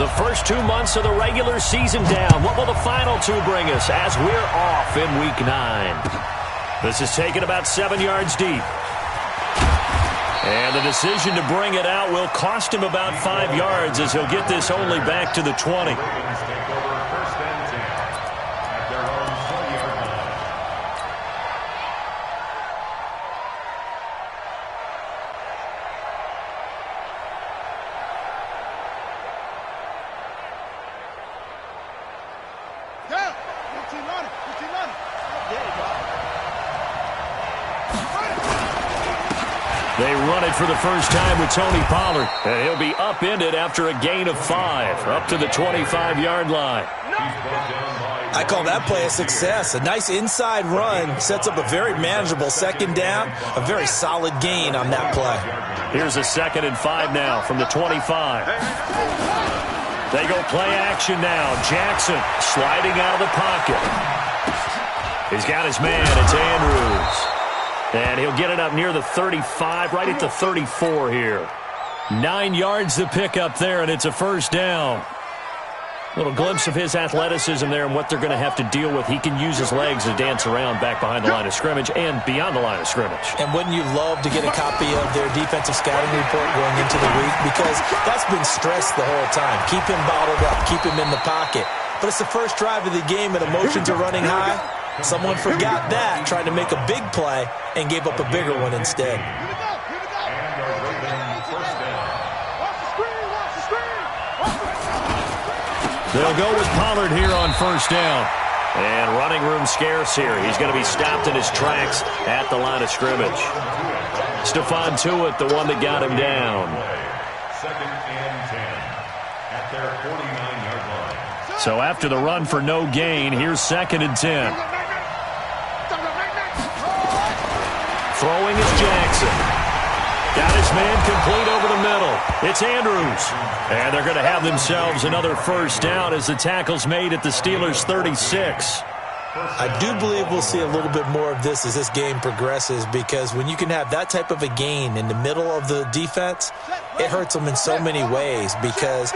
The first 2 months of the regular season down. What will the final two bring us as we're off in Week 9? This is taken about 7 yards deep. And the decision to bring it out will cost him about 5 yards as he'll get this only back to the 20. They run it for the first time with Tony Pollard. And he'll be upended after a gain of 5, up to the 25-yard line. I call that play a success. A nice inside run sets up a very manageable second down. A very solid gain on that play. Here's a 2nd and 5 now from the 25. They go play action now. Jackson sliding out of the pocket. He's got his man. It's Andrews. And he'll get it up near the 35, right at the 34 here. 9 yards to pick up there, and it's a first down. Little glimpse of his athleticism there and what they're going to have to deal with. He can use his legs to dance around back behind the line of scrimmage and beyond the line of scrimmage. And wouldn't you love to get a copy of their defensive scouting report going into the week? Because that's been stressed the whole time. Keep him bottled up. Keep him in the pocket. But it's the first drive of the game and emotions are running high. Someone forgot that, tried to make a big play, and gave up a bigger one instead. They'll go with Pollard here on first down. And running room scarce here. He's going to be stopped in his tracks at the line of scrimmage. Stephon Tuitt, the one that got him down. 2nd and 10 at their 49-yard line. So after the run for no gain, here's 2nd and 10. Throwing is Jackson. Got his man complete over the middle. It's Andrews. And they're going to have themselves another first down as the tackle's made at the Steelers' 36. I do believe we'll see a little bit more of this as this game progresses, because when you can have that type of a gain in the middle of the defense, it hurts them in so many ways, because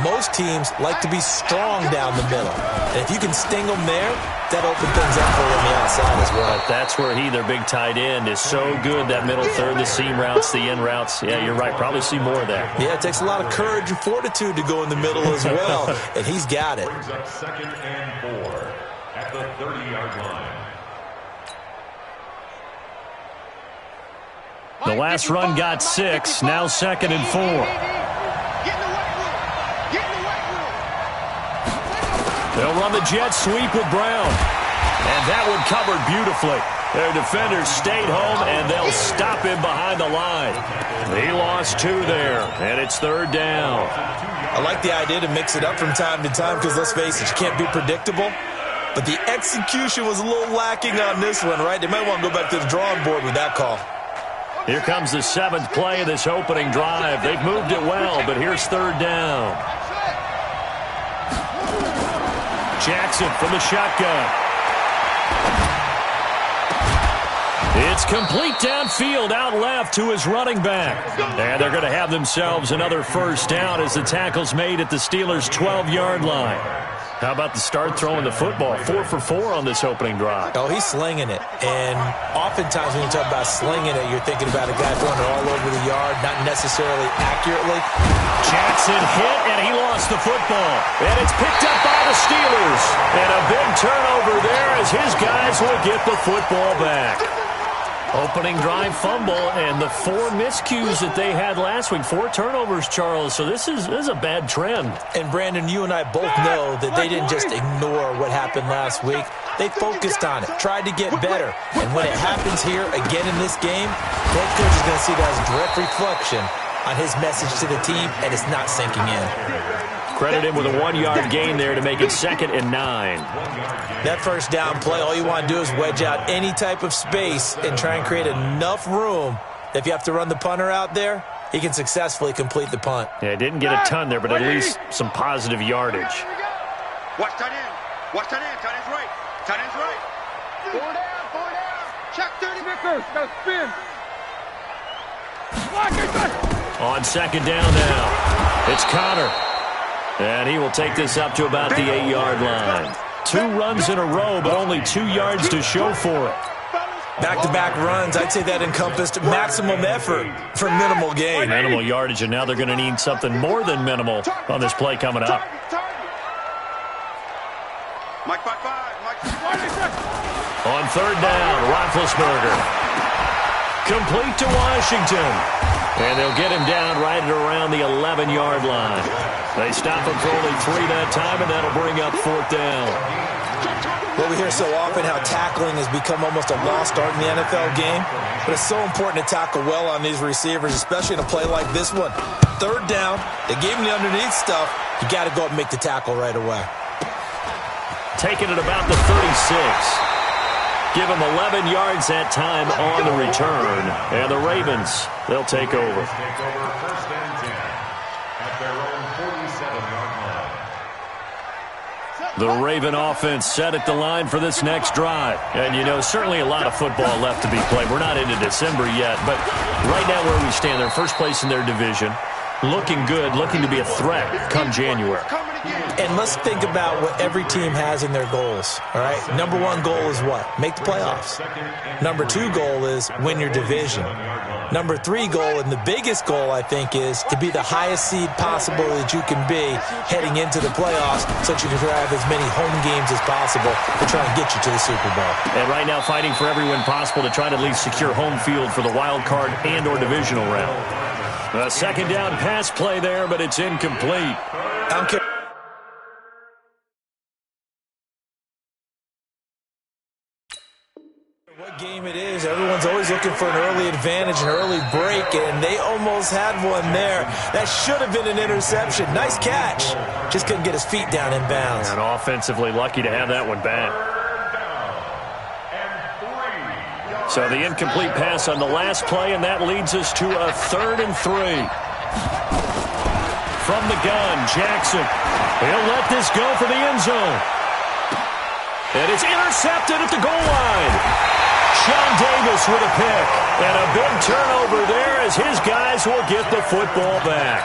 most teams like to be strong down the middle. And if you can sting them there, that opens things up for them on the outside as well. But that's where their big tight end, is so good, that middle third, the seam routes, the in routes. Yeah, you're right. Probably see more of that. Yeah, it takes a lot of courage and fortitude to go in the middle as well, and he's got it. Brings up 2nd and 4 at the 30-yard line. The last run got 6. Now 2nd and 4. They'll run the jet sweep with Brown. And that one covered beautifully. Their defenders stayed home, and they'll stop him behind the line. He lost 2 there, and it's 3rd down. I like the idea to mix it up from time to time, because let's face it, you can't be predictable. But the execution was a little lacking on this one, right? They might want to go back to the drawing board with that call. Here comes the 7th play of this opening drive. They've moved it well, but here's 3rd down. Jackson from the shotgun. It's complete downfield, out left to his running back. And they're going to have themselves another first down as the tackle's made at the Steelers' 12-yard line. How about the start throwing the football? 4 for 4 on this opening drive. Oh, he's slinging it. And oftentimes when you talk about slinging it, you're thinking about a guy throwing it all over the yard, not necessarily accurately. Jackson hit, and he lost the football. And it's picked up by the Steelers. And a big turnover there as his guys will get the football back. Opening drive fumble, and the 4 miscues that they had last week. 4 turnovers, Charles. So this is a bad trend. And, Brandon, you and I both know that they didn't just ignore what happened last week. They focused on it, tried to get better. And when it happens here again in this game, head coach is going to see that as a direct reflection on his message to the team, and it's not sinking in. Credit him with a 1-yard gain there to make it 2nd and 9. That first down play, all you want to do is wedge out any type of space and try and create enough room that if you have to run the punter out there, he can successfully complete the punt. Yeah, didn't get a ton there, but at least some positive yardage. Watch tight end. Watch tight end. Tight end's right. Tight end's right. 4 down. 4 down. Check 30 Vickers. Now spin. On 2nd down now. It's Connor. And he will take this up to about the 8-yard line. 2 runs in a row, but only 2 yards to show for it. Back-to-back runs, I'd say that encompassed maximum effort for minimal gain. Minimal yardage, and now they're going to need something more than minimal on this play coming up. On 3rd down, Roethlisberger. Complete to Washington. And they'll get him down right at around the 11-yard line. They stop him for only 3 that time, and that'll bring up 4th down. Well, we hear so often how tackling has become almost a lost art in the NFL game. But it's so important to tackle well on these receivers, especially in a play like this one. 3rd down, they gave him the underneath stuff. You got to go up and make the tackle right away. Taking it about the 36. Give him 11 yards that time on the return. And the Ravens, they'll take over. First and 10 at their own 47-yard line. The Raven offense set at the line for this next drive. And, you know, certainly a lot of football left to be played. We're not into December yet, but right now where we stand, they're first place in their division. Looking good, looking to be a threat come January. And let's think about what every team has in their goals, all right? Number 1 goal is what? Make the playoffs. Number 2 goal is win your division. Number 3 goal, and the biggest goal, I think, is to be the highest seed possible that you can be heading into the playoffs so that you can have as many home games as possible to try and get you to the Super Bowl. And right now fighting for every win possible to try to at least secure home field for the wild card and or divisional round. A 2nd down pass play there, but it's incomplete. I don't care what game it is. Everyone's always looking for an early advantage, an early break, and they almost had one there. That should have been an interception. Nice catch. Just couldn't get his feet down in bounds. And offensively lucky to have that one back. So the incomplete pass on the last play, and that leads us to a 3rd and 3. From the gun, Jackson. He'll let this go for the end zone. And it's intercepted at the goal line. Sean Davis with a pick. And a big turnover there as his guys will get the football back.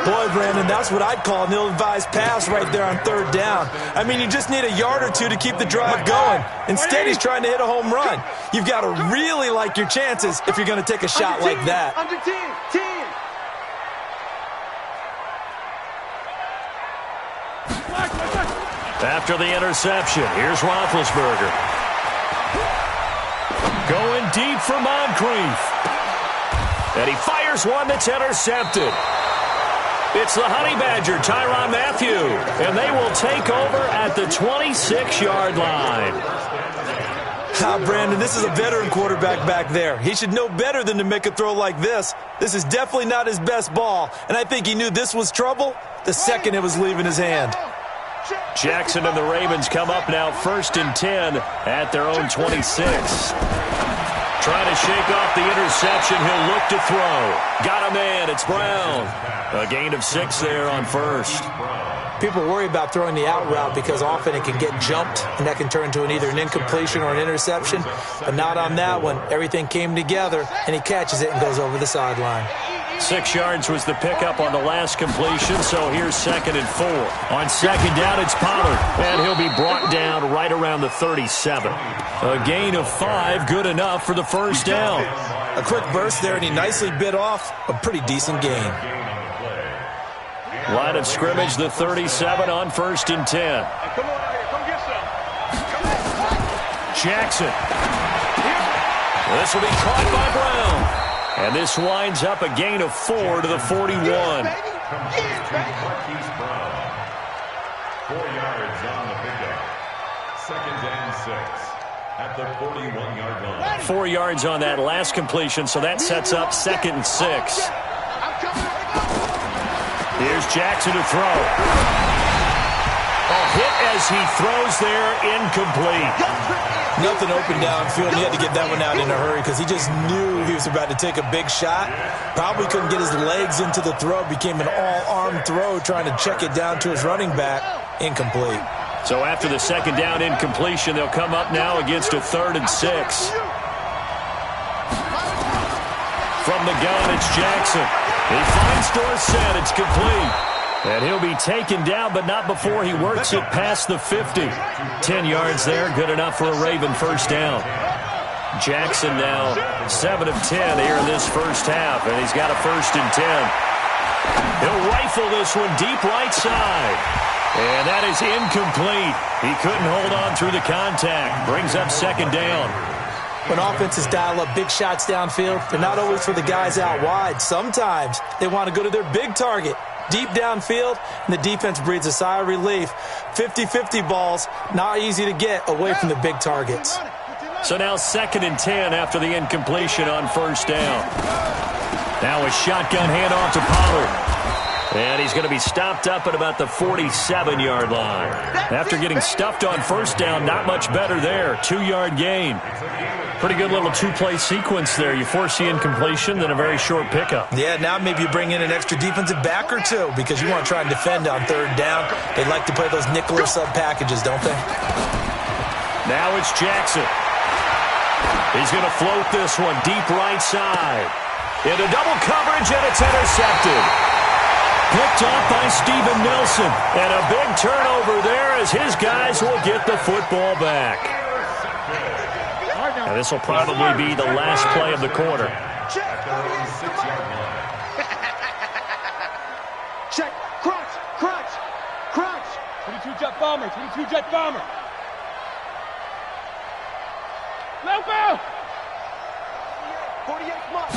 Boy, Brandon, that's what I'd call an ill-advised pass right there on 3rd down. I mean, you just need a yard or 2 to keep the drive going. Instead, he's trying to hit a home run. You've got to really like your chances if you're going to take a shot like that. Under 10. After the interception, here's Roethlisberger. Going deep for Moncrief. And he fires one that's intercepted. It's the Honey Badger, Tyrann Mathieu, and they will take over at the 26-yard line. Brandon, this is a veteran quarterback back there. He should know better than to make a throw like this. This is definitely not his best ball, and I think he knew this was trouble the second it was leaving his hand. Jackson and the Ravens come up now 1st and 10 at their own 26. Trying to shake off the interception. He'll look to throw. Got a man. It's Brown. A gain of 6 there on 1st. People worry about throwing the out route because often it can get jumped, and that can turn into either an incompletion or an interception. But not on that one. Everything came together, and he catches it and goes over the sideline. 6 yards was the pickup on the last completion, so here's 2nd and 4. On 2nd down, it's Pollard, and he'll be brought down right around the 37. A gain of 5, good enough for the 1st down. A quick burst there, and he nicely bit off a pretty decent gain. Line of scrimmage, the 37 on 1st and 10. Come on out here. Come get some. Jackson. This will be caught by Brown. And this winds up a gain of 4 to the 41. Marquise Brown. 4 yards on the pickup. 2nd and 6 at the 41-yard line. 4 yards on that last completion, so that sets up 2nd and 6. Here's Jackson to throw. A hit as he throws there, incomplete. Nothing open downfield. He had to get that one out in a hurry because he just knew he was about to take a big shot. Probably couldn't get his legs into the throw. Became an all-arm throw trying to check it down to his running back. Incomplete. So after the 2nd down incompletion, they'll come up now against a 3rd and 6. From the gun, it's Jackson. He finds Dorsett. It's complete. And he'll be taken down, but not before he works it past the 50. 10 yards there, good enough for a Raven first down. Jackson now 7 of 10 here in this first half, and he's got a 1st and 10. He'll rifle this one deep right side. And that is incomplete. He couldn't hold on through the contact. Brings up 2nd down. When offenses dial up big shots downfield, they're not always for the guys out wide. Sometimes they want to go to their big target, deep downfield, and the defense breathes a sigh of relief. 50-50 balls, not easy to get away from the big targets. So now 2nd and 10 after the incompletion on 1st down. Now a shotgun handoff to Pollard. And he's going to be stopped up at about the 47-yard line. After getting stuffed on 1st down, not much better there. 2-yard gain. Pretty good little 2-play sequence there. You force the incompletion, then a very short pickup. Yeah, now maybe you bring in an extra defensive back or two because you want to try and defend on 3rd down. They like to play those nickel or sub packages, don't they? Now it's Jackson. He's going to float this one deep right side. Into double coverage, and it's intercepted. Picked off by Steven Nelson. And a big turnover there as his guys will get the football back. And this will probably be the last play of the quarter. Check. Crunch. 22 jet bomber. No ball. 48 plus.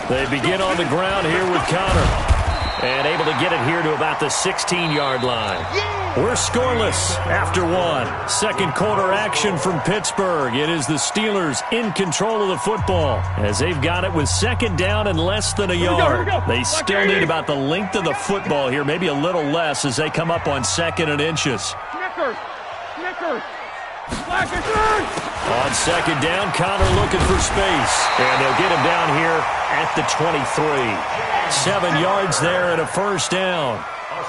They begin on the ground here with Connor. And able to get it here to about the 16-yard line. We're scoreless after 1. 2nd quarter action from Pittsburgh. It is the Steelers in control of the football as they've got it with 2nd down and less than a yard. They still need about the length of the football here, maybe a little less as they come up on 2nd and inches. Snickers. On 2nd down, Connor looking for space. And they'll get him down here at the 23. 7 yards there and a 1st down.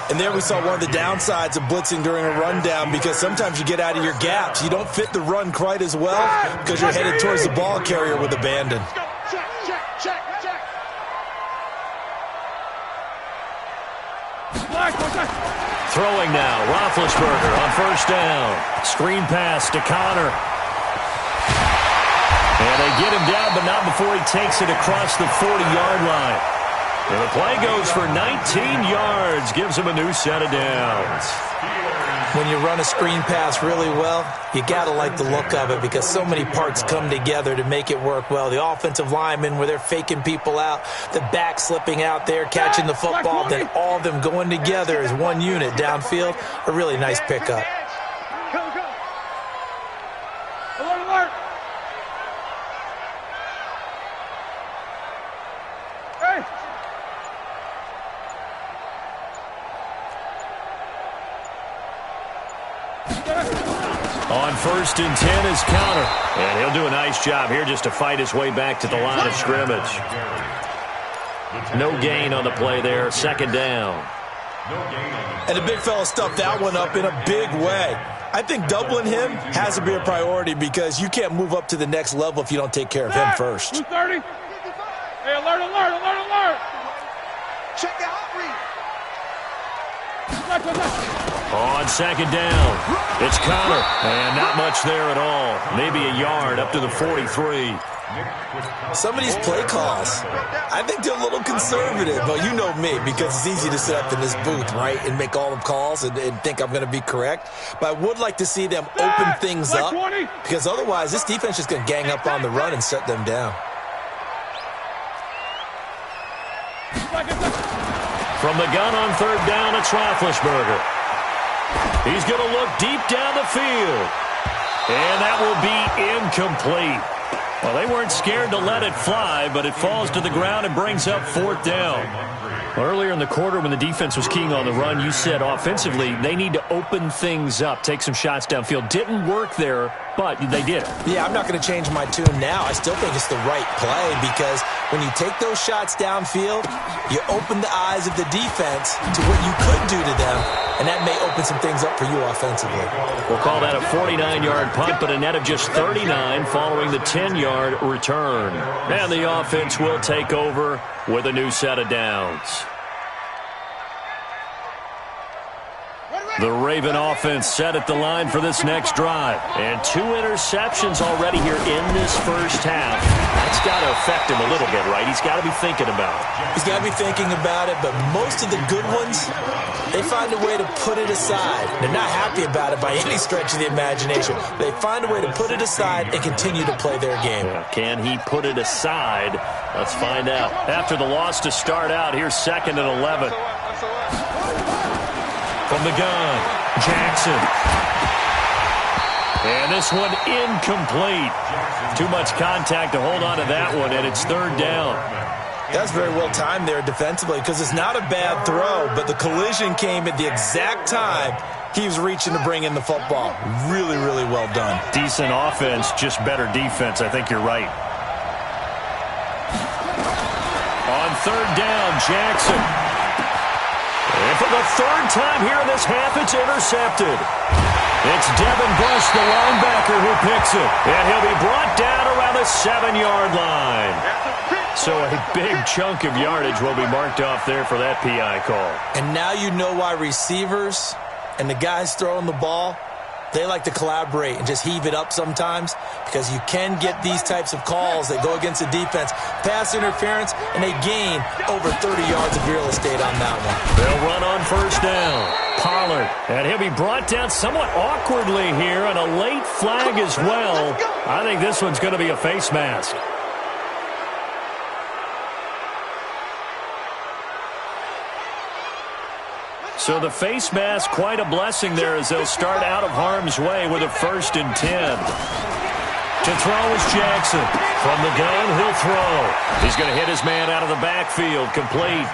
And there we saw one of the downsides of blitzing during a rundown because sometimes you get out of your gaps. You don't fit the run quite as well because you're headed towards the ball carrier with abandon. Check. Throwing now, Roethlisberger on 1st down. Screen pass to Connor. And they get him down, but not before he takes it across the 40-yard line. And the play goes for 19 yards, gives him a new set of downs. When you run a screen pass really well, you got to like the look of it because so many parts come together to make it work well. The offensive linemen where they're faking people out, the back slipping out there, catching the football, then all of them going together as one unit downfield. A really nice pickup. Go. Alert. Hey. On 1st and 10 is Connor. And he'll do a nice job here just to fight his way back to the line of scrimmage. No gain on the play there. 2nd down. And the big fella stuffed that one up in a big way. I think doubling him has to be a priority because you can't move up to the next level if you don't take care of him first. 230. Hey, alert. Check the hot read. On 2nd down, it's Connor. And not much there at all. Maybe a yard up to the 43. Some of these play calls, I think they're a little conservative. But you know me, because it's easy to sit up in this booth, right, and make all the calls and think I'm going to be correct. But I would like to see them open things up because otherwise this defense is going to gang up on the run and shut them down. From the gun on 3rd down, it's Roethlisberger. He's going to look deep down the field. And that will be incomplete. Well, they weren't scared to let it fly, but it falls to the ground and brings up 4th down. Earlier in the quarter when the defense was keying on the run, you said offensively they need to open things up, take some shots downfield. Didn't work there, but they did it. Yeah, I'm not going to change my tune now. I still think it's the right play because when you take those shots downfield, you open the eyes of the defense to what you could do to them, and that may open some things up for you offensively. We'll call that a 49-yard punt, but a net of just 39 following the 10-yard return. And the offense will take over with a new set of downs. The Raven offense set at the line for this next drive. And 2 interceptions already here in this first half. That's got to affect him a little bit, right? He's got to be thinking about it. He's got to be thinking about it, but most of the good ones, they find a way to put it aside. They're not happy about it by any stretch of the imagination. They find a way to put it aside and continue to play their game. Yeah, can he put it aside? Let's find out. After the loss to start out, here's 2nd and 11. From the gun, Jackson. And this one incomplete. Too much contact to hold on to that one, and it's 3rd down. That's very well timed there defensively because it's not a bad throw, but the collision came at the exact time he was reaching to bring in the football. Really, really well done. Decent offense, just better defense. I think you're right. On 3rd down, Jackson. And for the 3rd time here in this half, it's intercepted. It's Devin Bush, the linebacker, who picks it. And he'll be brought down around the 7-yard line. So a big chunk of yardage will be marked off there for that PI call. And now you know why receivers and the guys throwing the ball, they like to collaborate and just heave it up sometimes because you can get these types of calls that go against the defense. Pass interference, and they gain over 30 yards of real estate on that one. They'll run on 1st down. Pollard, and he'll be brought down somewhat awkwardly here, and a late flag as well. I think this one's going to be a face mask. So the face mask, quite a blessing there as they'll start out of harm's way with a 1st and 10. To throw is Jackson. From the gun, he'll throw. He's going to hit his man out of the backfield. Complete.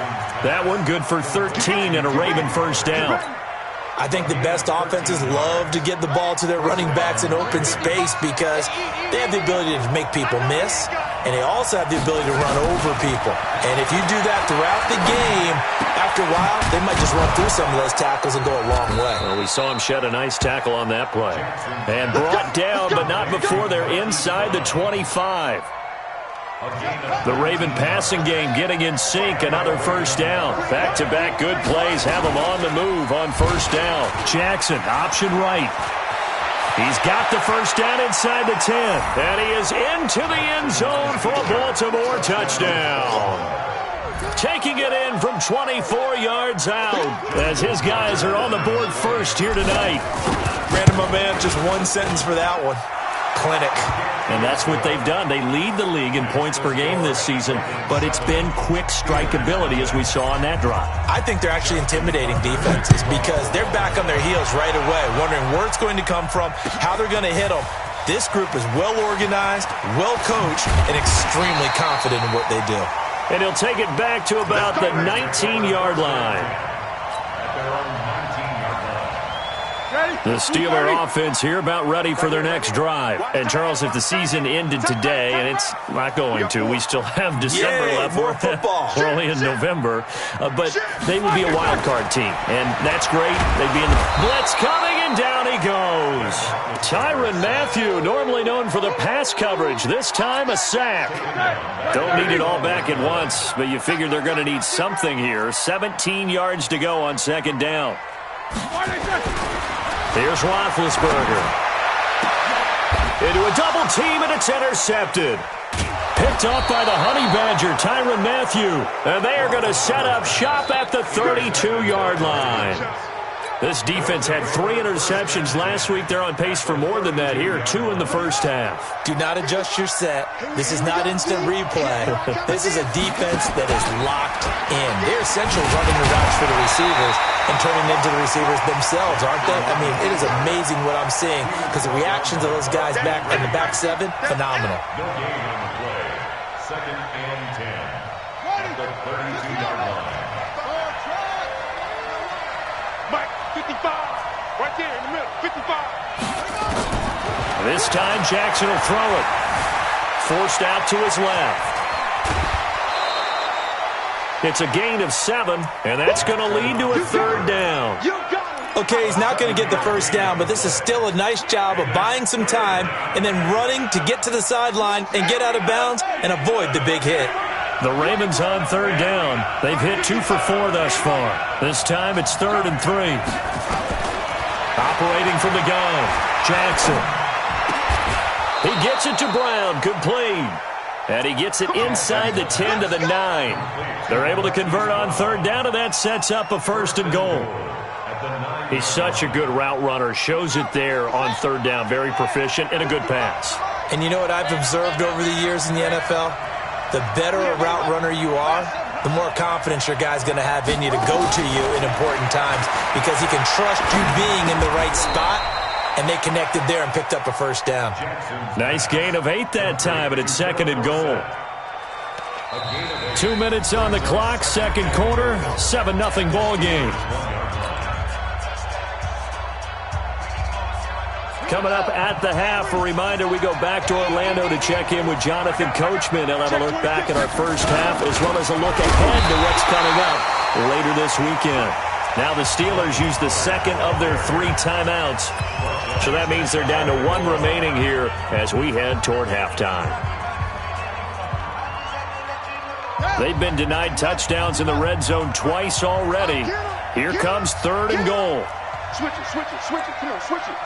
That one good for 13 and a Raven 1st down. I think the best offenses love to get the ball to their running backs in open space because they have the ability to make people miss, and they also have the ability to run over people. And if you do that throughout the game, after a while, they might just run through some of those tackles and go a long way. Well, we saw him shed a nice tackle on that play. And brought down, but not before they're inside the 25. The Raven passing game getting in sync. Another 1st down. Back-to-back good plays have them on the move on 1st down. Jackson, option right. He's got the 1st down inside the 10. And he is into the end zone for a Baltimore touchdown. Taking it in from 24 yards out as his guys are on the board first here tonight. Brandon, my man, just one sentence for that one. Clinic. And that's what they've done. They lead the league in points per game this season, but it's been quick strikeability as we saw on that drive. I think they're actually intimidating defenses because they're back on their heels right away, wondering where it's going to come from, how they're going to hit them. This group is well organized, well coached, and extremely confident in what they do. And he'll take it back to about the 19-yard line. The Steeler offense here about ready for their next drive. And, Charles, if the season ended today, and it's not going to, we still have December left. More football. We're only in November. But they would be a wild card team, and that's great. They'd be in the blitz coming, and down he goes. Tyrann Mathieu, normally known for the pass coverage, this time a sack. Don't need it all back at once, but you figure they're going to need something here. 17 yards to go on 2nd down. Here's Roethlisberger. Into a double team, and it's intercepted. Picked off by the Honey Badger, Tyrann Mathieu. And they are going to set up shop at the 32-yard line. This defense had 3 interceptions last week. They're on pace for more than that here, 2 in the first half. Do not adjust your set. This is not instant replay. This is a defense that is locked in. They're essentially running the routes for the receivers and turning into the receivers themselves, aren't they? I mean, it is amazing what I'm seeing because the reactions of those guys back in the back 7, phenomenal. No gain on the play. 2nd and 10 at the 32-yard line. Mike, 55. Right there in the middle, 55. This time Jackson will throw it. Forced out to his left. It's a gain of 7, and that's going to lead to a 3rd down. Okay, he's not going to get the 1st down, but this is still a nice job of buying some time and then running to get to the sideline and get out of bounds and avoid the big hit. The Ravens on 3rd down. They've hit 2 for 4 thus far. This time it's 3rd and 3. operating from the gun. Jackson. He gets it to Brown, complete. And he gets it inside the 10 to the 9. They're able to convert on third down, and that sets up a 1st and goal. He's such a good route runner. Shows it there on third down. Very proficient and a good pass. And you know what I've observed over the years in the NFL? The better a route runner you are, the more confidence your guy's going to have in you to go to you in important times because he can trust you being in the right spot, and they connected there and picked up a 1st down. Nice gain of 8 that time, and it's 2nd and goal. 2 minutes on the clock, second quarter, 7-0 ball game. Coming up at the half, a reminder, we go back to Orlando to check in with Jonathan Coachman. He'll have a look back at our first half as well as a look ahead to what's coming up later this weekend. Now the Steelers use the second of their 3 timeouts. So that means they're down to 1 remaining here as we head toward halftime. They've been denied touchdowns in the red zone twice already. Here comes 3rd and goal. Switch it, switch it, switch it. Come on, switch it.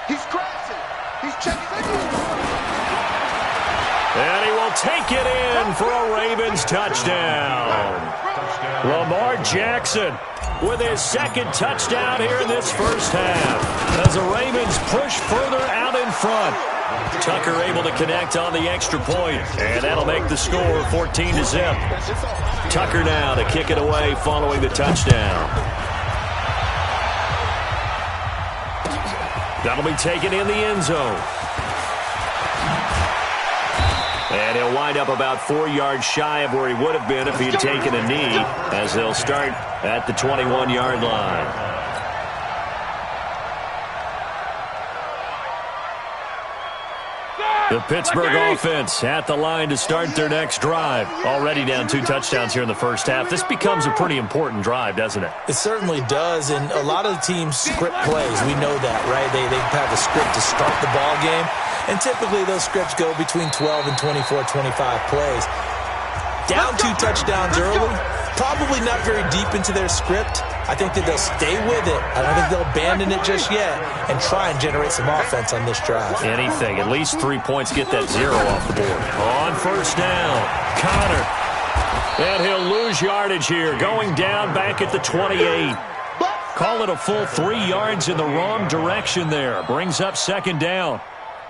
He's crashing. He's checking. And he will take it in for a Ravens touchdown. Lamar Jackson with his 2nd touchdown here in this first half as the Ravens push further out in front. Tucker able to connect on the extra point, and that'll make the score 14-0. Tucker now to kick it away following the touchdown. That'll be taken in the end zone. And he'll wind up about 4 yards shy of where he would have been if he had taken a knee, as they'll start at the 21-yard line. The Pittsburgh offense at the line to start their next drive. Already down 2 touchdowns here in the first half. This becomes a pretty important drive, doesn't it? It certainly does, and a lot of the teams script plays. We know that, right? They have a script to start the ball game, and typically those scripts go between 12 and 24, 25 plays. Down 2 touchdowns early, probably not very deep into their script. I think that they'll stay with it. I don't think they'll abandon it just yet and try and generate some offense on this drive. Anything. At least 3 points. Get that 0 off the board. On first down, Connor. And he'll lose yardage here. Going down back at the 28. Call it a full 3 yards in the wrong direction there. Brings up 2nd down.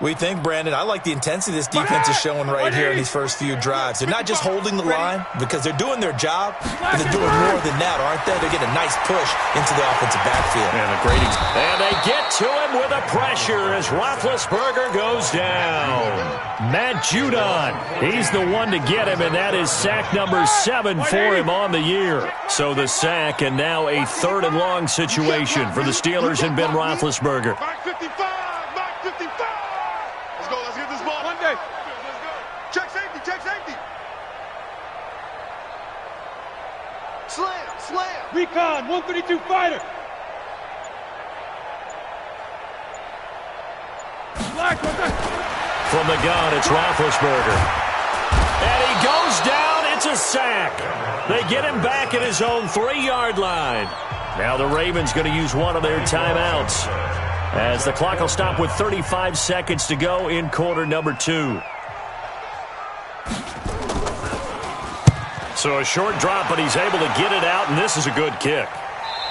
We think, Brandon, I like the intensity this defense is showing right here in these first few drives. They're not just holding the line because they're doing their job, but they're doing more than that, aren't they? They're getting a nice push into the offensive backfield. And they get to him with a pressure as Roethlisberger goes down. Matt Judon, he's the one to get him, and that is sack number 7 for him on the year. So the sack, and now a 3rd and long situation for the Steelers and Ben Roethlisberger. Back 55, back 55. Let's get this ball. One day. Let's go. Check safety, check safety. Slam, slam. Recon, 132 fighter. From the gun, it's Roethlisberger. And he goes down. It's a sack. They get him back at his own 3-yard line. Now the Ravens going to use one of their timeouts, as the clock will stop with 35 seconds to go in quarter number 2. So a short drop, but he's able to get it out, and this is a good kick.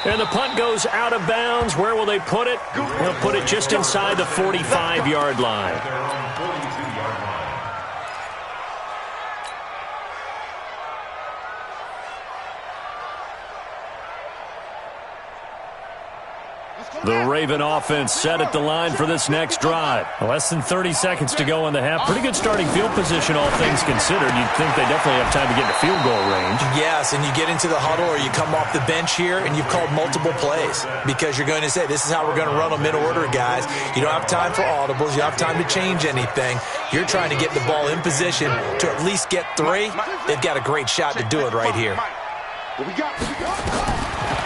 And the punt goes out of bounds. Where will they put it? They'll put it just inside the 45-yard line. The Raven offense set at the line for this next drive. Less than 30 seconds to go in the half. Pretty good starting field position, all things considered. You'd think they definitely have time to get to field goal range. Yes, and you get into the huddle or you come off the bench here and you've called multiple plays because you're going to say, this is how we're going to run them in order, guys. You don't have time for audibles. You don't have time to change anything. You're trying to get the ball in position to at least get 3. They've got a great shot to do it right here. What we got?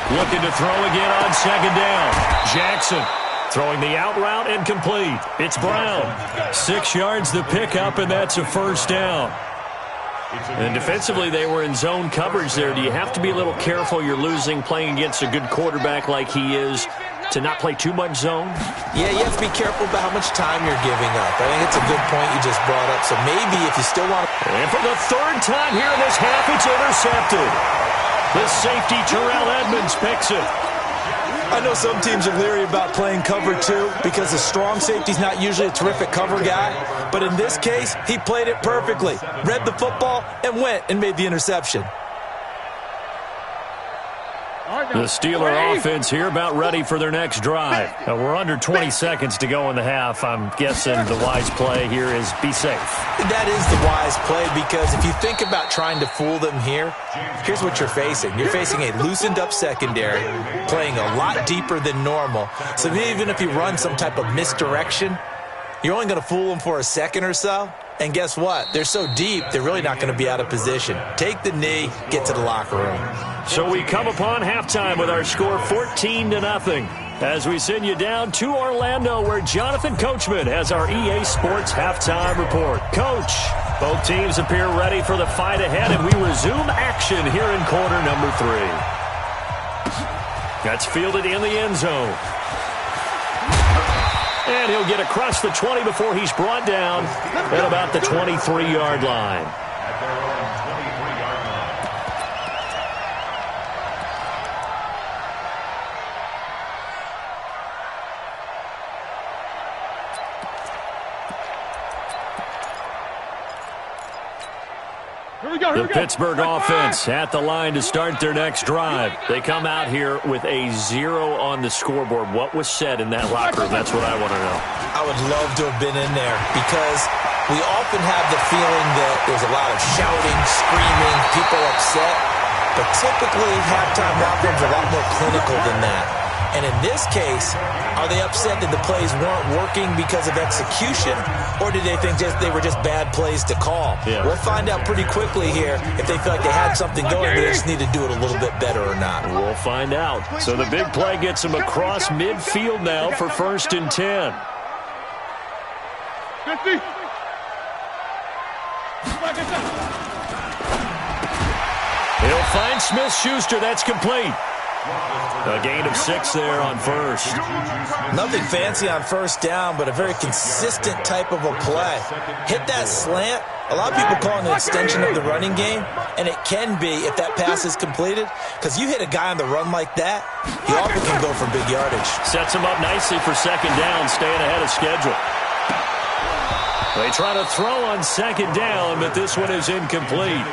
Looking to throw again on 2nd down. Jackson throwing the out route and complete. It's Brown. 6 yards the pickup, and that's a 1st down. And defensively, they were in zone coverage there. Do you have to be a little careful? You're losing, playing against a good quarterback like he is. to not play too much zone? Yeah, you have to be careful about how much time you're giving up. I think it's a good point you just brought up. So maybe if you still want to... And for the third time here in this half, it's intercepted. The safety, Terrell Edmonds, picks it. I know some teams are leery about playing cover 2 because the strong safety's not usually a terrific cover guy. But in this case, he played it perfectly. Read the football and went and made the interception. The Steeler offense here about ready for their next drive. We're under 20 seconds to go in the half. I'm guessing the wise play here is be safe. That is the wise play because if you think about trying to fool them here, here's what you're facing. You're facing a loosened up secondary, playing a lot deeper than normal. So even if you run some type of misdirection, you're only going to fool them for a second or so. And guess what? They're so deep, they're really not going to be out of position. Take the knee, get to the locker room. So we come upon halftime with our score 14-0 as we send you down to Orlando where Jonathan Coachman has our EA Sports halftime report. Coach, both teams appear ready for the fight ahead, and we resume action here in quarter number 3. That's fielded in the end zone. And he'll get across the 20 before he's brought down at about the 23-yard line. At their own 23-yard line. The Pittsburgh offense at the line to start their next drive. They come out here with a 0 on the scoreboard. What was said in that locker room? That's what I want to know. I would love to have been in there because we often have the feeling that there's a lot of shouting, screaming, people upset. But typically, halftime locker rooms are a lot more clinical than that. And in this case, are they upset that the plays weren't working because of execution, or did they think they were just bad plays to call? Yeah. We'll find out pretty quickly here if they feel like they had something going, but they just need to do it a little bit better or not. We'll find out. So the big play gets them across midfield now for 1st and 10. He'll find Smith-Schuster. That's complete. A gain of 6 there on first. Nothing fancy on first down, but a very consistent type of a play. Hit that slant. A lot of people call it an extension of the running game, and it can be if that pass is completed, because you hit a guy on the run like that, he often can go for big yardage. Sets him up nicely for 2nd down, staying ahead of schedule. They try to throw on 2nd down, but this one is incomplete.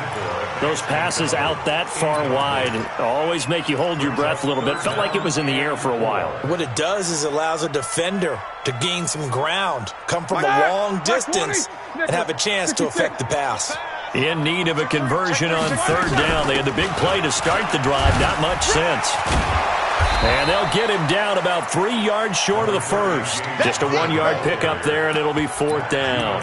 Those passes out that far wide always make you hold your breath a little bit. Felt like it was in the air for a while. What it does is it allows a defender to gain some ground, come from a long distance, and have a chance to affect the pass. In need of a conversion on 3rd down. They had the big play to start the drive. Not much sense. And they'll get him down about 3 yards short of the first. Just a 1-yard pickup there, and it'll be 4th down.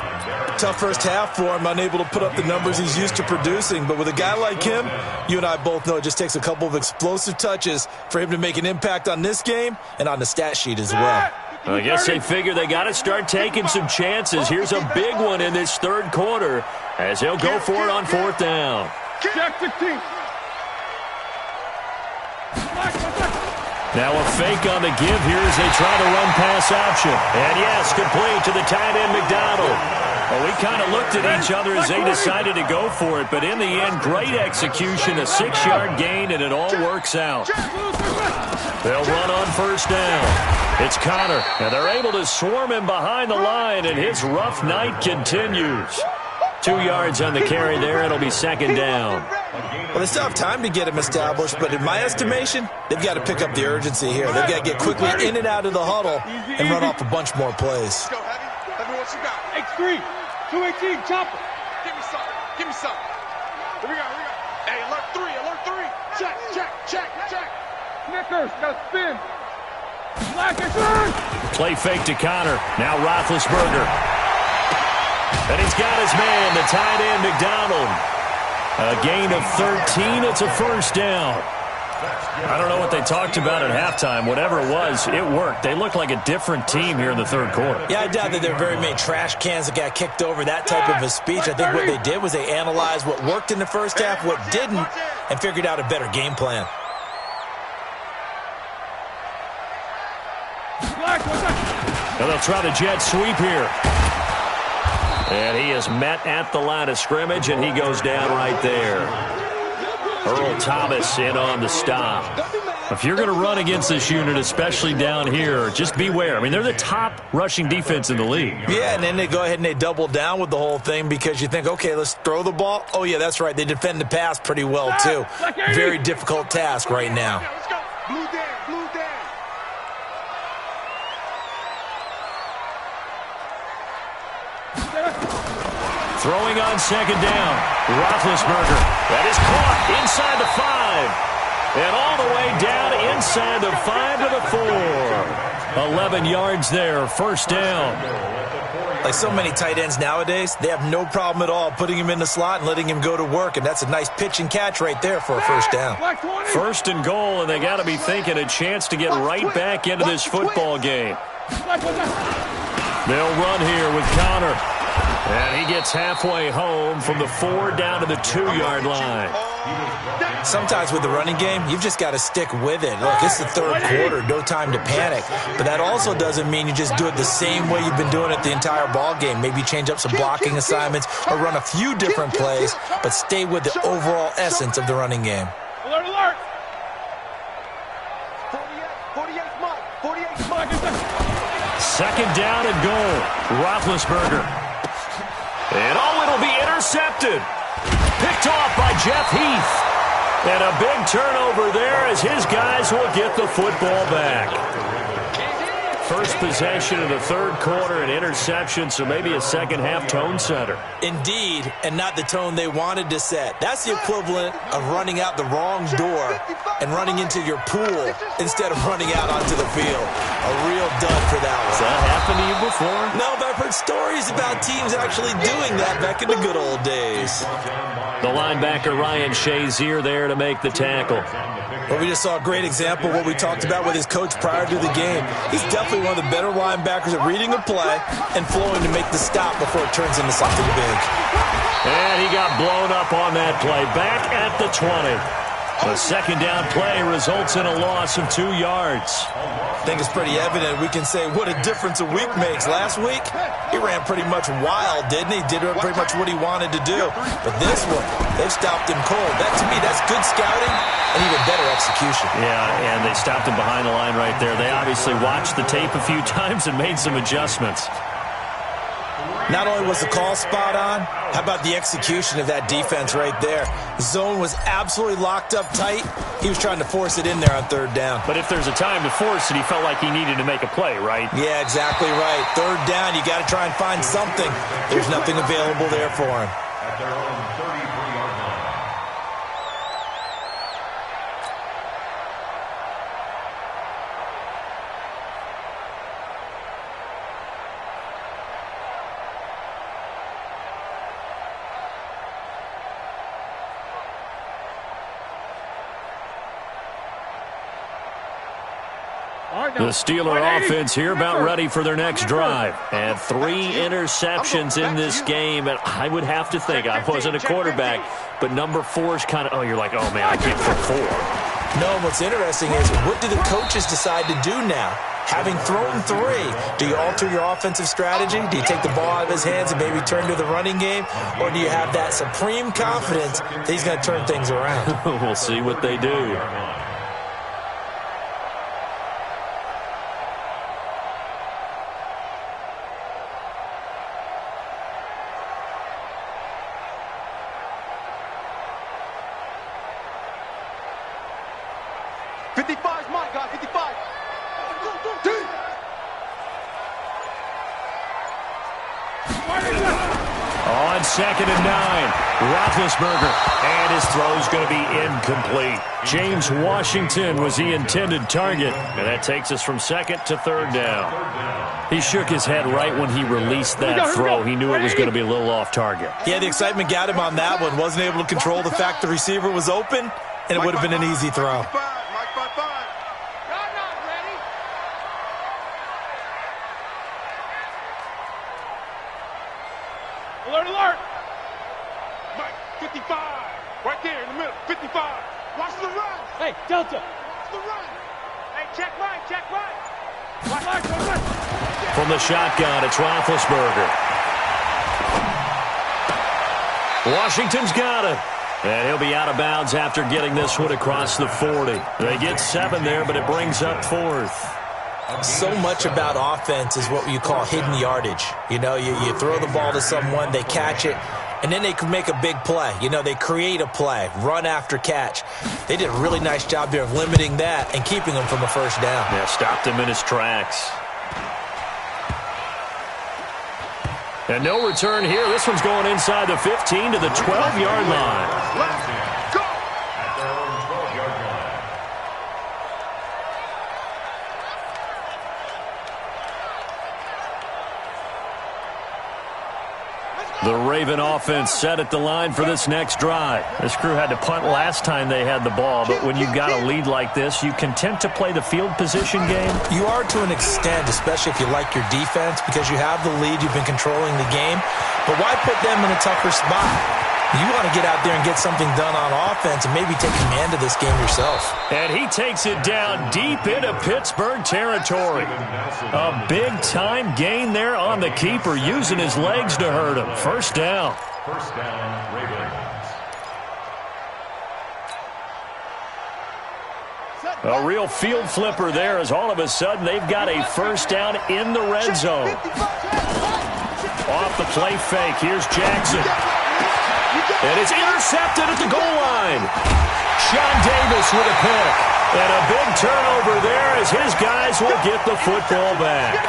Tough first half for him, unable to put up the numbers he's used to producing. But with a guy like him, you and I both know it just takes a couple of explosive touches for him to make an impact on this game and on the stat sheet as well. I guess they figure they got to start taking some chances. Here's a big one in this 3rd quarter as he'll go for it on 4th down. Check 15. Now a fake on the give here as they try to run pass option. And yes, complete to the tight end McDonald. Well, we kind of looked at each other as they decided to go for it, but in the end, great execution, a 6-yard gain, and it all works out. They'll run on 1st down. It's Connor, and they're able to swarm him behind the line, and his rough night continues. 2 yards on the carry there. It'll be 2nd down. Well, they still have time to get him established, but in my estimation, they've got to pick up the urgency here. They've got to get quickly in and out of the huddle and run off a bunch more plays. Go, Heavy. Heavy, what you got? X3, 218, chopper. Give me something. Give me something. Here we go. Hey, alert 3. Check. Snickers, got to spin. Black and turn. Play fake to Connor. Now Roethlisberger. And he's got his man, the tight end, McDonald. A gain of 13. It's a 1st down. I don't know what they talked about at halftime. Whatever it was, it worked. They look like a different team here in the 3rd quarter. Yeah, I doubt that there are very many trash cans that got kicked over, that type of a speech. I think what they did was they analyzed what worked in the first half, what didn't, and figured out a better game plan. And they'll try the jet sweep here. And he is met at the line of scrimmage, and he goes down right there. Earl Thomas in on the stop. If you're going to run against this unit, especially down here, just beware. I mean, they're the top rushing defense in the league. Yeah, and then they go ahead and they double down with the whole thing because you think, okay, let's throw the ball. Oh, yeah, that's right. They defend the pass pretty well, too. Very difficult task right now. Let's go. Blue down, blue down. Throwing on second down. Roethlisberger. That is caught inside the 5. And all the way down inside the 5 to the 4. 11 yards there, first down. Like so many tight ends nowadays, they have no problem at all putting him in the slot and letting him go to work, and that's a nice pitch and catch right there for a first down. First and goal, and they got to be thinking a chance to get right back into this football game. They'll run here with Connor. And he gets halfway home from the 4 down to the 2-yard line. Sometimes with the running game, you've just got to stick with it. Look, it's the third quarter, no time to panic. But that also doesn't mean you just do it the same way you've been doing it the entire ball game. Maybe change up some blocking assignments or run a few different plays, but stay with the overall essence of the running game. Alert, alert. 48 Mike, 48 Mike. Second down and goal. Roethlisberger. And it'll be intercepted. Picked off by Jeff Heath. And a big turnover there as his guys will get the football back. First possession of the third quarter, an interception, so maybe a second-half tone setter. Indeed, and not the tone they wanted to set. That's the equivalent of running out the wrong door and running into your pool instead of running out onto the field. A real dud for that one. Has that happened to you before? No, but I've heard stories about teams actually doing that back in the good old days. The linebacker Ryan Shazier there to make the tackle. Well, we just saw a great example of what we talked about with his coach prior to the game. He's definitely one of the better linebackers at reading a play and flowing to make the stop before it turns into something big. And he got blown up on that play. Back at the 20. The second down play results in a loss of 2 yards. I think it's pretty evident. We can say what a difference a week makes. Last week, he ran pretty much wild, didn't he? Did pretty much what he wanted to do. But this one, they've stopped him cold. That, to me, that's good scouting and even better execution. Yeah, and they stopped him behind the line right there. They obviously watched the tape a few times and made some adjustments. Not only was the call spot on, how about the execution of that defense right there? The zone was absolutely locked up tight. He was trying to force it in there on third down. But if there's a time to force it, he felt like he needed to make a play, right? Yeah, exactly right. Third down, you got to try and find something. There's nothing available there for him. At their own 33-yard line. The Steeler offense here about ready for their next drive. And 3 interceptions in this game. And I would have to think, I wasn't a quarterback, but number 4 is kind of, oh, you're like, oh, man, I can't throw 4. No, what's interesting is what do the coaches decide to do now? Having thrown 3, do you alter your offensive strategy? Do you take the ball out of his hands and maybe turn to the running game? Or do you have that supreme confidence that he's going to turn things around? We'll see what they do. On second and 9, Roethlisberger, and his throw's going to be incomplete. James Washington was the intended target, and that takes us from second to third down. He shook his head right when he released that throw. He knew it was going to be a little off target. Yeah, the excitement got him on that one. Wasn't able to control the fact the receiver was open, and it would have been an easy throw. Alert, alert! Mike, 55. Right there in the middle, 55. Watch the run. Hey, Delta. Watch the run. Hey, check right, check right. Watch right, watch right. from the shotgun, it's Roethlisberger. Washington's got it. And he'll be out of bounds after getting this one across the 40. They get 7 there, but it brings up 4th. So much about offense is what you call hidden yardage. You know, you throw the ball to someone, they catch it, and then they can make a big play. You know, they create a play, run after catch. They did a really nice job there of limiting that and keeping him from a first down. Yeah, stopped him in his tracks. And no return here. This one's going inside the 15 to the 12-yard line. Let's go! At their own 12-yard line. The Raven offense set at the line for this next drive. This crew had to punt last time they had the ball, but when you've got a lead like this, you content to play the field position game? You are to an extent, especially if you like your defense, because you have the lead, you've been controlling the game. But why put them in a tougher spot? You want to get out there and get something done on offense and maybe take command of this game yourself. And he takes it down deep into Pittsburgh territory. A big-time gain there on the keeper, using his legs to hurt him. First down. First down, Ravens. A real field flipper there as all of a sudden they've got a first down in the red zone. Off the play fake, here's Jackson. And it's intercepted at the goal line. Sean Davis with a pick. And a big turnover there as his guys will get the football back.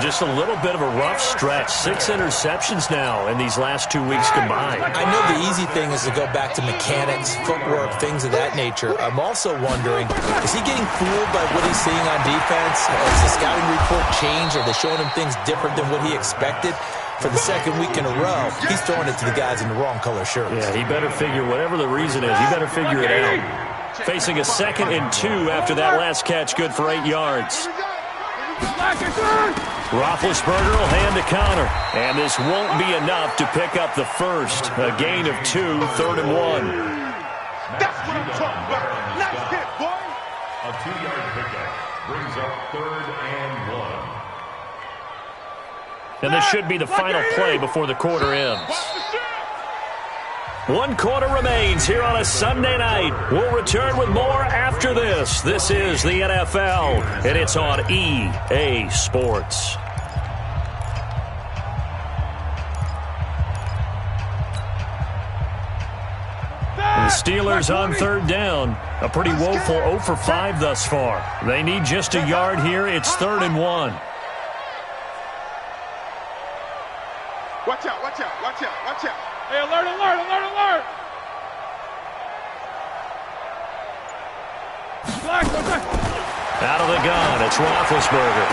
Just a little bit of a rough stretch. 6 interceptions now in these last 2 weeks combined. I know the easy thing is to go back to mechanics, footwork, things of that nature. I'm also wondering, is he getting fooled by what he's seeing on defense? Has the scouting report changed? Are they showing him things different than what he expected? For the second week in a row, he's throwing it to the guys in the wrong color shirts. Yeah, he better figure, whatever the reason is, he better figure it out. Facing a 2nd and 2 after that last catch, good for 8 yards. Roethlisberger will hand to Connor. And this won't be enough to pick up the first. A gain of 2, 3rd and 1. That's what I'm talking about. Nice hit, boy. A 2-yard pickup brings up 3rd and 1. And this should be the final play before the quarter ends. 1 quarter remains here on a Sunday night. We'll return with more after this. This is the NFL, and it's on EA Sports. The Steelers on 3rd down. A pretty woeful 0 for 5 thus far. They need just a yard here. It's 3rd and 1. Watch out, watch out, watch out, watch out. Hey, alert, alert, alert, alert. Out of the gun, it's Roethlisberger.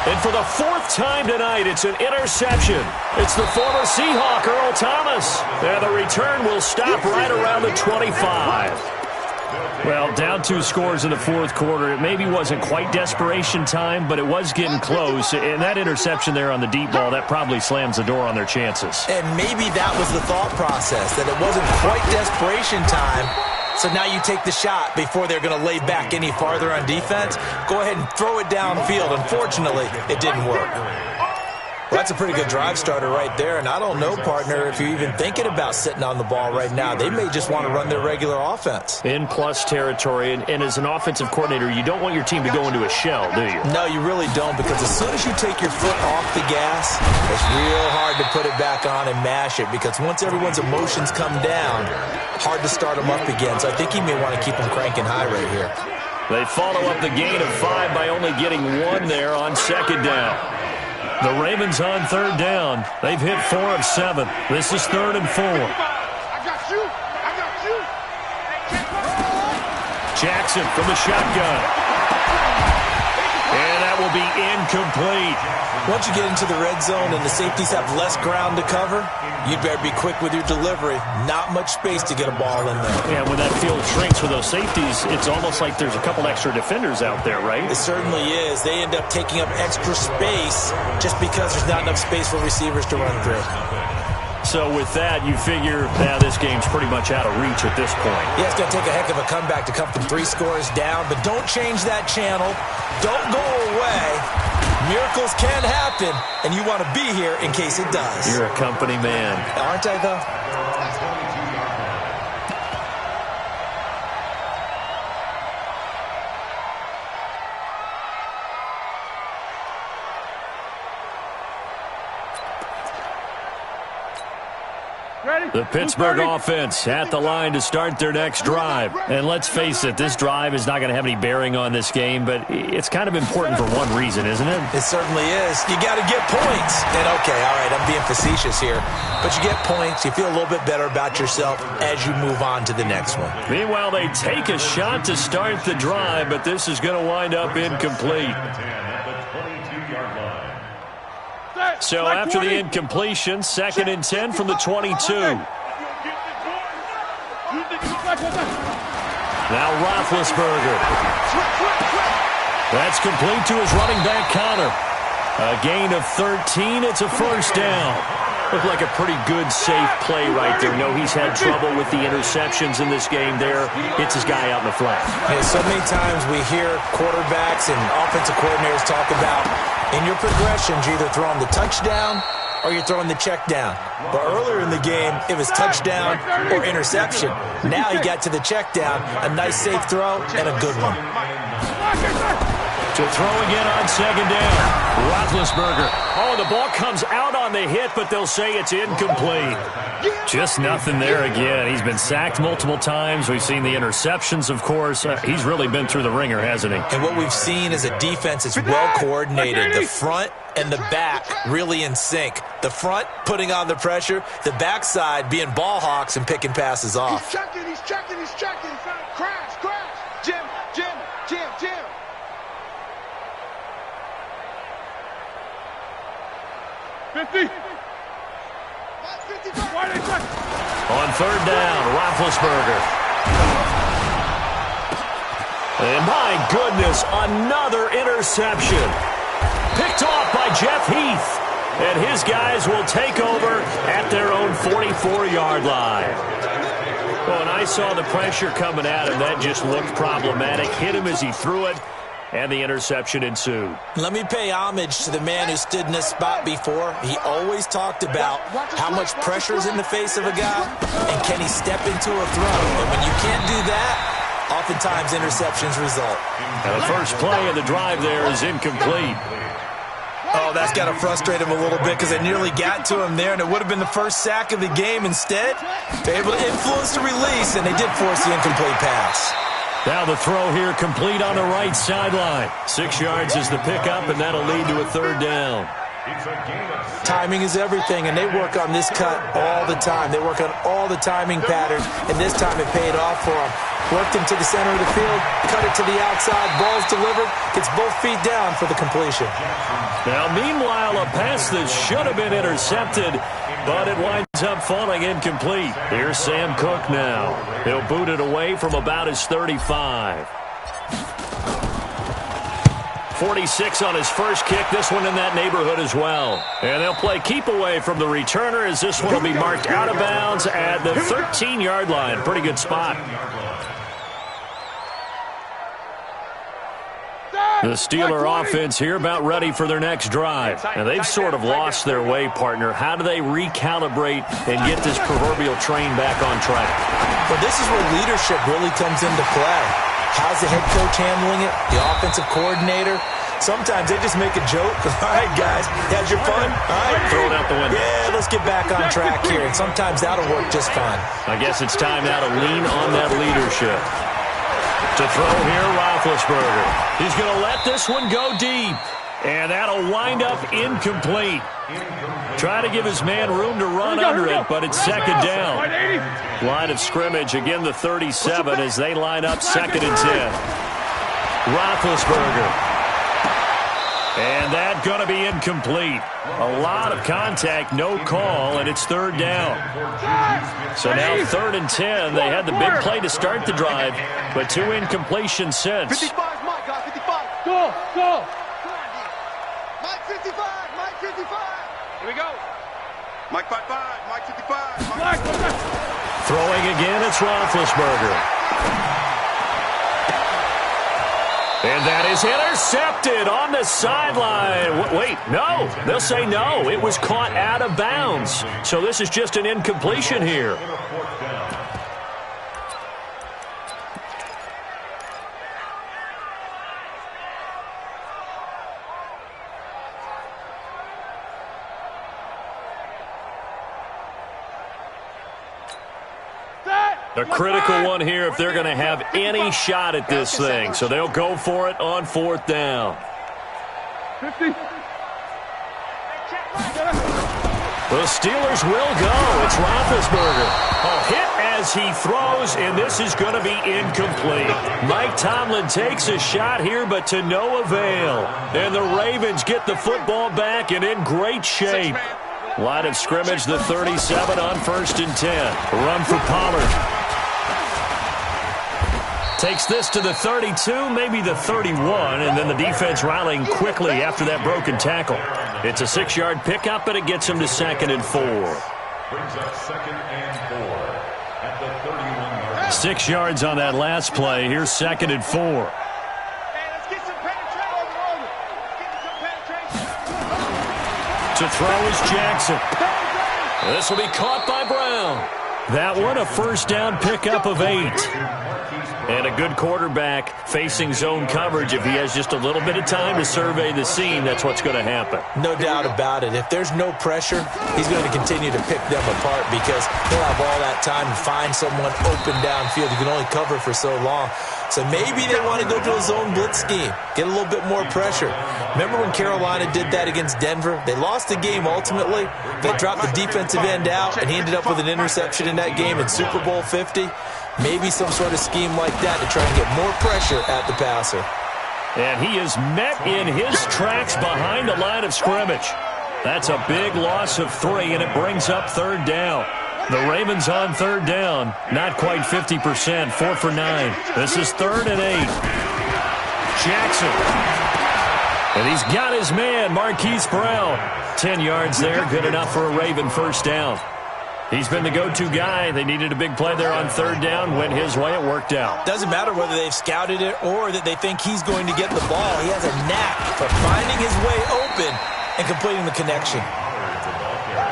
And for the 4th time tonight, it's an interception. It's the former Seahawk, Earl Thomas. And the return will stop right around the 25. Well, down 2 scores in the 4th quarter. It maybe wasn't quite desperation time, but it was getting close. And that interception there on the deep ball, that probably slams the door on their chances. And maybe that was the thought process, that it wasn't quite desperation time. So now you take the shot before they're going to lay back any farther on defense. Go ahead and throw it downfield. Unfortunately, it didn't work. Well, that's a pretty good drive starter right there. And I don't know, partner, if you're even thinking about sitting on the ball right now. They may just want to run their regular offense. In plus territory. And as an offensive coordinator, you don't want your team to go into a shell, do you? No, you really don't, because as soon as you take your foot off the gas, it's real hard to put it back on and mash it, because once everyone's emotions come down, hard to start them up again. So I think he may want to keep them cranking high right here. They follow up the gain of 5 by only getting 1 there on 2nd down. The Ravens on 3rd down. They've hit 4 of 7. This is 3rd and 4. I got you. I got you. Jackson from the shotgun. And that will be incomplete. Once you get into the red zone and the safeties have less ground to cover, you'd better be quick with your delivery. Not much space to get a ball in there. Yeah, when that field shrinks with those safeties, it's almost like there's a couple extra defenders out there, right? It certainly is. They end up taking up extra space just because there's not enough space for receivers to run through. So with that, you figure, this game's pretty much out of reach at this point. Yeah, it's going to take a heck of a comeback to come from 3 scores down, but don't change that channel. Don't go away. Miracles can happen, and you want to be here in case it does. You're a company man. Aren't I, though? The Pittsburgh offense at the line to start their next drive. And let's face it, this drive is not going to have any bearing on this game, but it's kind of important for one reason, isn't it? It certainly is. You got to get points. And, okay, all right, I'm being facetious here. But you get points, you feel a little bit better about yourself as you move on to the next one. Meanwhile, they take a shot to start the drive, but this is going to wind up incomplete. So after the incompletion, 2nd and 10 from the 22. Now Roethlisberger. That's complete to his running back, Connor. A gain of 13. It's a first down. Looked like a pretty good, safe play right there. No, he's had trouble with the interceptions in this game there. Hits his guy out in the flat. Yeah, so many times we hear quarterbacks and offensive coordinators talk about in your progressions, you're either throwing the touchdown or you're throwing the check down. But earlier in the game, it was touchdown or interception. Now he got to the check down, a nice safe throw and a good one. To throw again on 2nd down. Roethlisberger. Oh, the ball comes out on the hit, but they'll say it's incomplete. Just nothing there again. He's been sacked multiple times. We've seen the interceptions, of course. He's really been through the ringer, hasn't he? And what we've seen is a defense that's well coordinated. The front and the back really in sync. The front putting on the pressure. The backside being ball hawks and picking passes off. He's checking. Crash. Jim. 50. On 3rd down, Roethlisberger. And my goodness, another interception. Picked off by Jeff Heath. And his guys will take over at their own 44-yard line. Well, when I saw the pressure coming at him, that just looked problematic. Hit him as he threw it. And the interception ensued. Let me pay homage to the man who stood in this spot before. He always talked about how much pressure is in the face of a guy and can he step into a throw. And when you can't do that, oftentimes interceptions result. And the first play of the drive there is incomplete. Oh, that's got to frustrate him a little bit because they nearly got to him there, and it would have been the first sack of the game. Instead, they're able to influence the release, and they did force the incomplete pass. Now the throw here complete on the right sideline. 6 yards is the pickup, and that'll lead to a 3rd down. Timing is everything, and they work on this cut all the time. They work on all the timing patterns, and this time it paid off for them. Worked him to the center of the field, cut it to the outside, ball's delivered, gets both feet down for the completion. Now, meanwhile, a pass that should have been intercepted, but it winds up falling incomplete. Here's Sam Cook now. He'll boot it away from about his 35. 46 on his first kick. This one in that neighborhood as well. And they'll play keep away from the returner as this one will be marked out of bounds at the 13-yard line. Pretty good spot. The Steeler offense here about ready for their next drive. And they've sort of lost their way, partner. How do they recalibrate and get this proverbial train back on track? Well, this is where leadership really comes into play. How's the head coach handling it? The offensive coordinator? Sometimes they just make a joke. All right, guys, had your fun? All right. Throw it out the window. Yeah, let's get back on track here. And sometimes that'll work just fine. I guess it's time now to lean on that leadership. To throw here, Roethlisberger. He's going to let this one go deep. And that'll wind up incomplete. Try to give his man room to run under it, but it's 2nd down. Line of scrimmage, again the 37 as they line up 2nd and 10. Roethlisberger. And that's going to be incomplete. A lot of contact, no call, and it's 3rd down. So now 3rd and 10. They had the big play to start the drive, but 2 incompletions since. 55, Mike, 55. Go. Mike 55, Mike 55. Here we go. Mike 55, Mike 55. Mike. Throwing again, it's Roethlisberger. And that is intercepted on the sideline. Wait, no. They'll say no. It was caught out of bounds. So this is just an incompletion here. A critical one here if they're going to have any shot at this thing. So they'll go for it on 4th down. 50. The Steelers will go. It's Roethlisberger. A hit as he throws, and this is going to be incomplete. Mike Tomlin takes a shot here, but to no avail. And the Ravens get the football back and in great shape. Line of scrimmage, the 37 on 1st and 10. Run for Pollard. Takes this to the 32, maybe the 31, and then the defense rallying quickly after that broken tackle. It's a 6-yard pickup, but it gets him to 2nd and 4. Brings up 2nd and 4 at the 31-yard. 6 yards on that last play. Here's 2nd and 4. To throw is Jackson. This will be caught by Brown. That one, a 1st down pickup of 8. And a good quarterback facing zone coverage. If he has just a little bit of time to survey the scene, that's what's going to happen. No doubt about it. If there's no pressure, he's going to continue to pick them apart because he'll have all that time to find someone open downfield. You can only cover for so long. So maybe they want to go to a zone blitz scheme, get a little bit more pressure. Remember when Carolina did that against Denver? They lost the game ultimately. They dropped the defensive end out, and he ended up with an interception in that game in Super Bowl 50. Maybe some sort of scheme like that to try and get more pressure at the passer. And he is met in his tracks behind the line of scrimmage. That's a big loss of 3, and it brings up 3rd down. The Ravens on 3rd down. Not quite 50%, 4 for 9. This is 3rd and 8. Jackson. And he's got his man, Marquise Brown. 10 yards there, good enough for a Raven 1st down. He's been the go-to guy. They needed a big play there on 3rd down. Went his way. It worked out. Doesn't matter whether they've scouted it or that they think he's going to get the ball. He has a knack for finding his way open and completing the connection.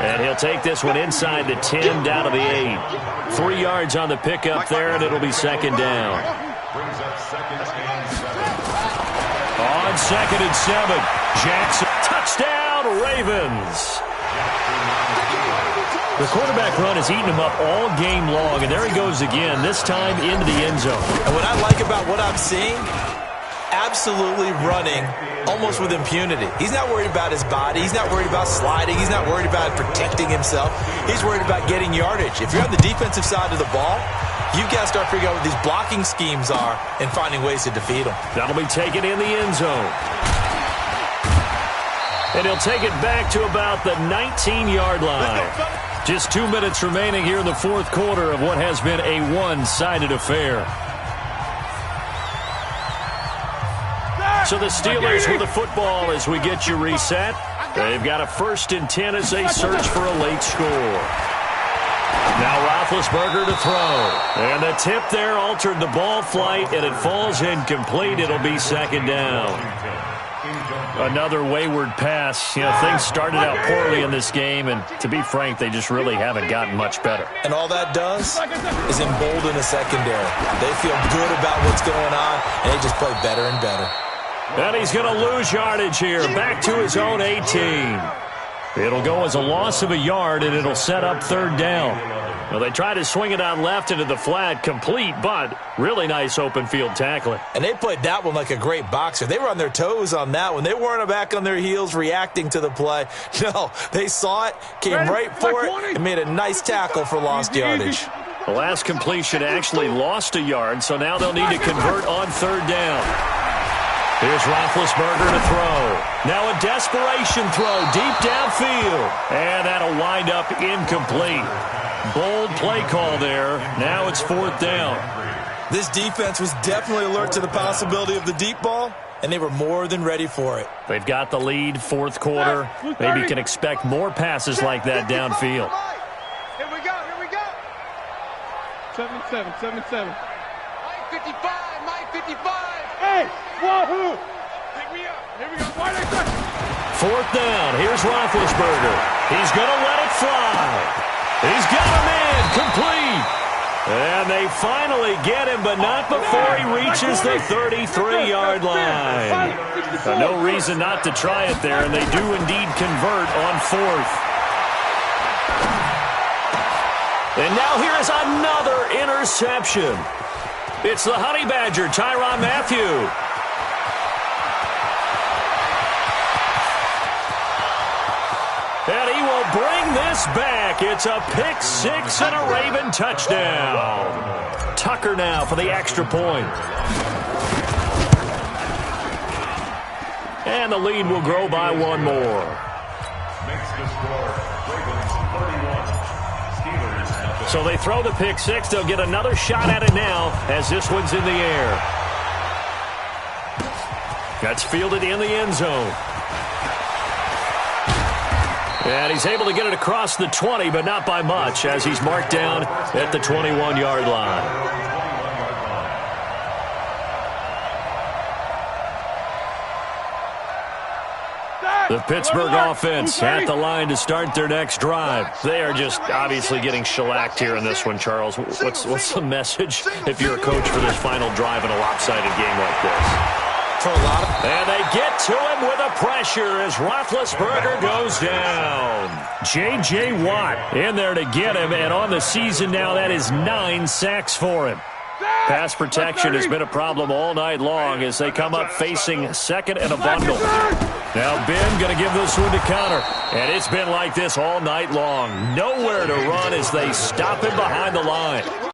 And he'll take this one inside the 10 down to the 8. 3 yards on the pickup there, and it'll be 2nd down. Brings up 2nd and 7. On 2nd and 7, Jackson. Touchdown, Ravens. The quarterback run has eaten him up all game long, and there he goes again, this time into the end zone. And what I like about what I'm seeing, absolutely running almost with impunity. He's not worried about his body. He's not worried about sliding. He's not worried about protecting himself. He's worried about getting yardage. If you're on the defensive side of the ball, you've got to start figuring out what these blocking schemes are and finding ways to defeat them. That'll be taken in the end zone. And he'll take it back to about the 19-yard line. Just 2 minutes remaining here in the 4th quarter of what has been a one-sided affair. So the Steelers with the football as we get you reset. They've got a 1st and 10 as they search for a late score. Now Roethlisberger to throw. And the tip there altered the ball flight, and it falls incomplete. It'll be 2nd down. Another wayward pass. You know, things started out poorly in this game, and to be frank, they just really haven't gotten much better. And all that does is embolden the secondary. They feel good about what's going on, and they just play better and better. And he's going to lose yardage here, back to his own 18. It'll go as a loss of a yard, and it'll set up 3rd down. Well, they tried to swing it on left into the flat, complete, but really nice open field tackling. And they played that one like a great boxer. They were on their toes on that one. They weren't back on their heels reacting to the play. No, they saw it, came right for it, and made a nice tackle for lost yardage. The last completion actually lost a yard, so now they'll need to convert on 3rd down. Here's Roethlisberger to throw. Now a desperation throw deep downfield. And that'll wind up incomplete. Bold play call there. Now it's 4th down. This defense was definitely alert to the possibility of the deep ball, and they were more than ready for it. They've got the lead, 4th quarter. Maybe can expect more passes like that downfield. Here we go. 7-7. Mike 55. Hey, wahoo! Pick me up. Here we go. Why they touch? Fourth down. Here's Roethlisberger. He's going to let it fly. He's got him in. Complete. And they finally get him, but not before he reaches the 33-yard line. No reason not to try it there, and they do indeed convert on fourth. And now here is another interception. It's the Honey Badger, Tyrann Mathieu. And he will bring this back. It's a pick six and a Raven touchdown. Tucker now for the extra point. And the lead will grow by one more. Makes the score. Ravens 31. Steelers nothing. So they throw the pick six. They'll get another shot at it now as this one's in the air. That's fielded in the end zone. And he's able to get it across the 20, but not by much, as he's marked down at the 21-yard line. The Pittsburgh offense at the line to start their next drive. They are just obviously getting shellacked here in this one, Charles. What's the message if you're a coach for this final drive in a lopsided game like this? And they get to him with a pressure as Roethlisberger goes down. J.J. Watt in there to get him, and on the season now, that is 9 sacks for him. Pass protection has been a problem all night long as they come up facing second and a bundle. Now Ben going to give this one to Connor, and it's been like this all night long. Nowhere to run as they stop him behind the line.